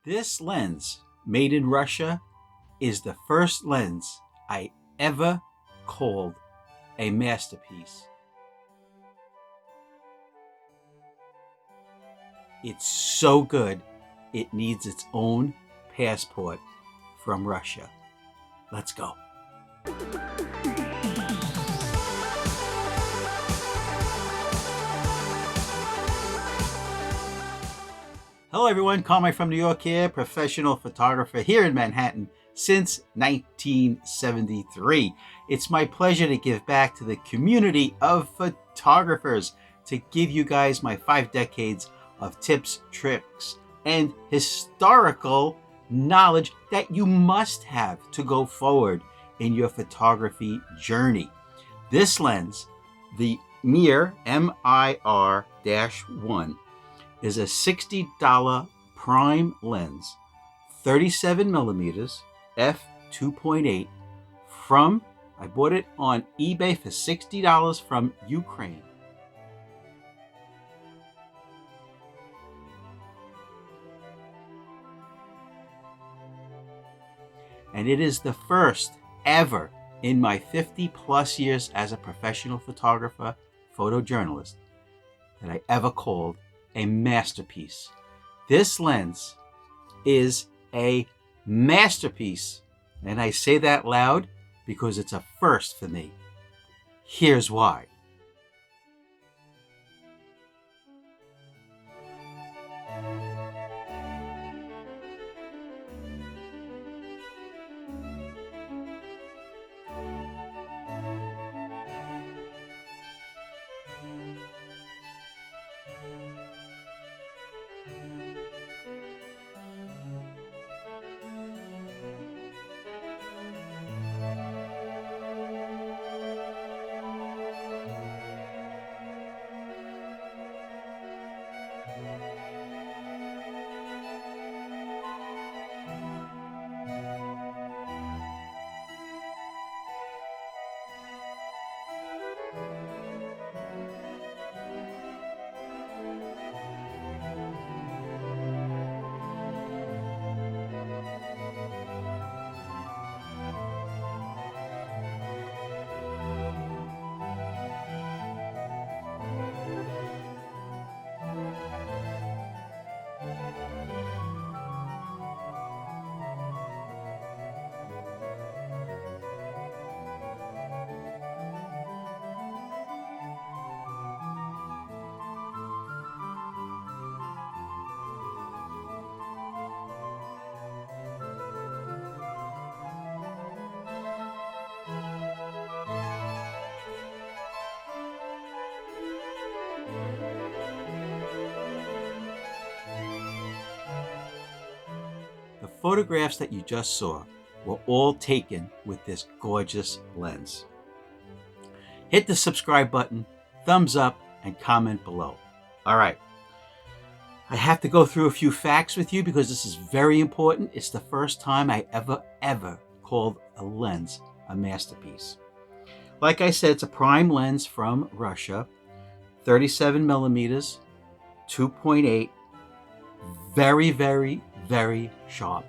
This lens, made in Russia, is the first lens I ever called a masterpiece. It's so good, it needs its own passport from Russia. Let's go. Hello everyone, Carmine from New York here, professional photographer here in Manhattan since 1973. It's my pleasure to give back to the community of photographers, to give you guys my 5 decades of tips, tricks, and historical knowledge that you must have to go forward in your photography journey. This lens, the MIR-1, is a $60 prime lens, 37mm f2.8 from, I bought it on eBay for $60 from Ukraine. And it is the first ever in my 50 plus years as a professional photographer, photojournalist, that I ever called a masterpiece. This lens is a masterpiece, and I say that loud because it's a first for me. Here's why. The photographs that you just saw were all taken with this gorgeous lens. Hit the subscribe button, thumbs up, and comment below. All right, I have to go through a few facts with you because this is very important. It's the first time I ever called a lens a masterpiece. Like I said, it's a prime lens from Russia, 37mm, 2.8, very sharp.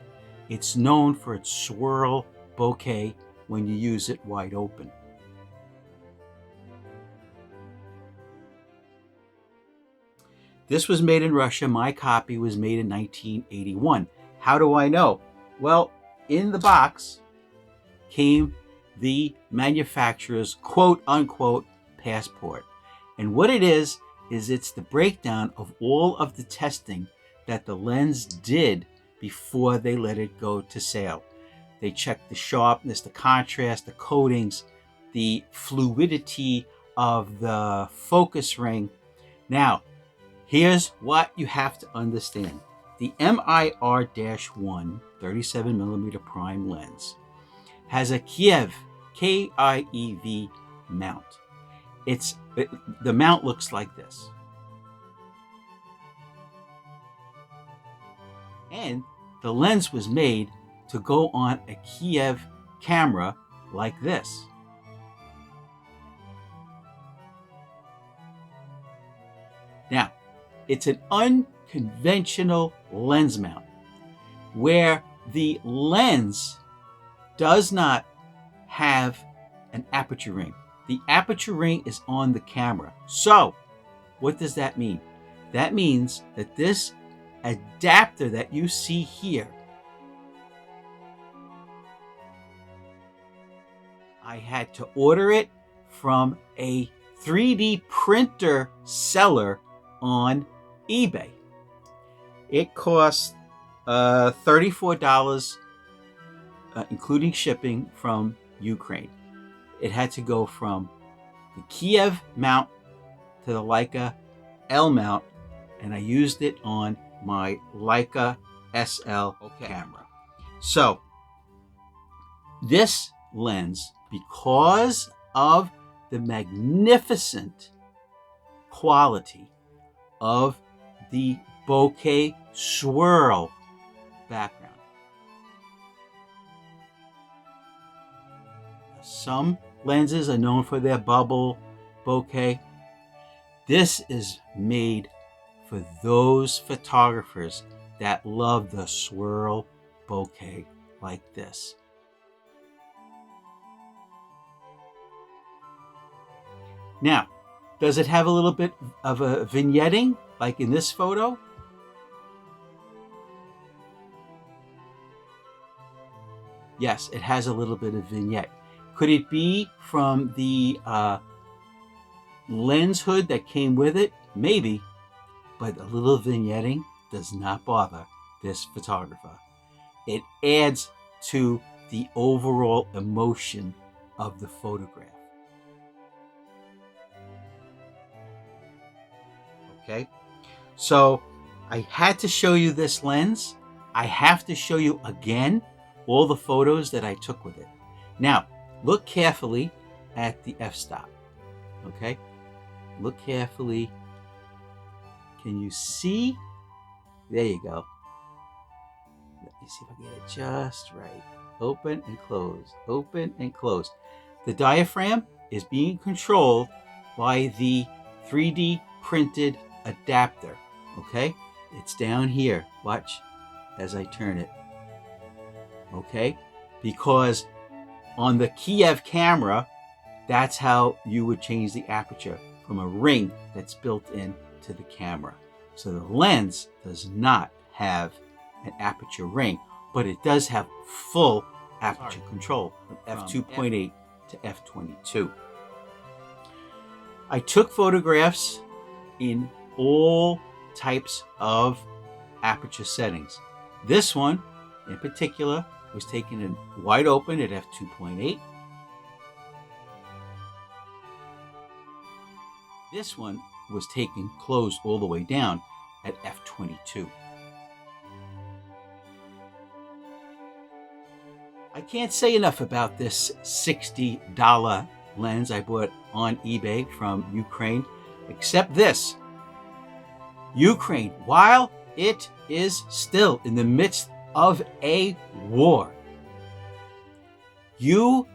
It's known for its swirl bokeh when you use it wide open. This was made in Russia. My copy was made in 1981. How do I know? Well, in the box came the manufacturer's quote-unquote passport. And what it is it's the breakdown of all of the testing that the lens did before they let it go to sale. They checked the sharpness, the contrast, the coatings, the fluidity of the focus ring. Now, here's what you have to understand. The MIR-1 37mm prime lens has a Kiev, K-I-E-V mount. The mount looks like this. And the lens was made to go on a Kiev camera like this. Now, it's an unconventional lens mount. where the lens does not have an aperture ring. The aperture ring is on the camera. So what does that mean? That means that this adapter that you see here, I had to order it from a 3D printer seller on eBay. It cost $34, including shipping from Ukraine. It had to go from the Kiev mount to the Leica L mount, and I used it on my Leica SL camera. So this lens, because of the magnificent quality of the Bokeh Swirl background. Some lenses are known for their bubble bokeh. This is made for those photographers that love the swirl bokeh like this. Now, does it have a little bit of a vignetting like in this photo? Yes, it has a little bit of vignette. Could it be from the lens hood that came with it? Maybe, but a little vignetting does not bother this photographer. It adds to the overall emotion of the photograph. Okay, so I had to show you this lens. I have to show you again all the photos that I took with it. Now, look carefully at the f-stop, okay? Look carefully. Can you see? There you go. Let me see if I can get it just right. Open and close, open and close. The diaphragm is being controlled by the 3D printed adapter, okay? It's down here. Watch as I turn it, okay? Because on the Kiev camera, that's how you would change the aperture, from a ring that's built into the camera. So the lens does not have an aperture ring, but it does have full aperture control from f2.8 to f22. I took photographs in all types of aperture settings. This one in particular was taken in wide open at f2.8. This one was taken closed all the way down at f22. I can't say enough about this $60 lens I bought on eBay from Ukraine, except this. Ukraine, while it is still in the midst of a war, you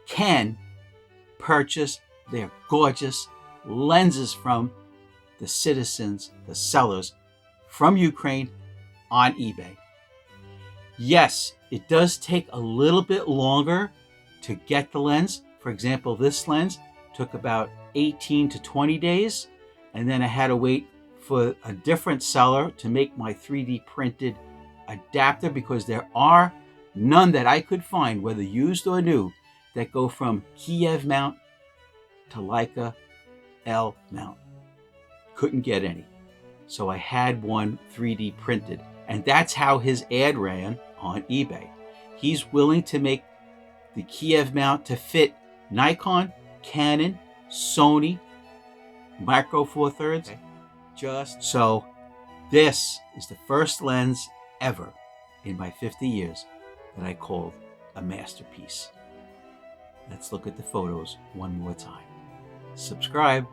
can purchase their gorgeous lenses from the citizens, the sellers from Ukraine on eBay. Yes, it does take a little bit longer to get the lens. For example, this lens took about 18 to 20 days, and then I had to wait for a different seller to make my 3D printed adapter, because there are none that I could find, whether used or new, that go from Kiev mount to Leica L mount. Couldn't get any. So I had one 3D printed, and that's how his ad ran on eBay. He's willing to make the Kiev mount to fit Nikon, Canon, Sony, Micro Four Thirds. Okay. Just so this is the first lens ever in my 50 years that I called a masterpiece. Let's look at the photos one more time. Subscribe.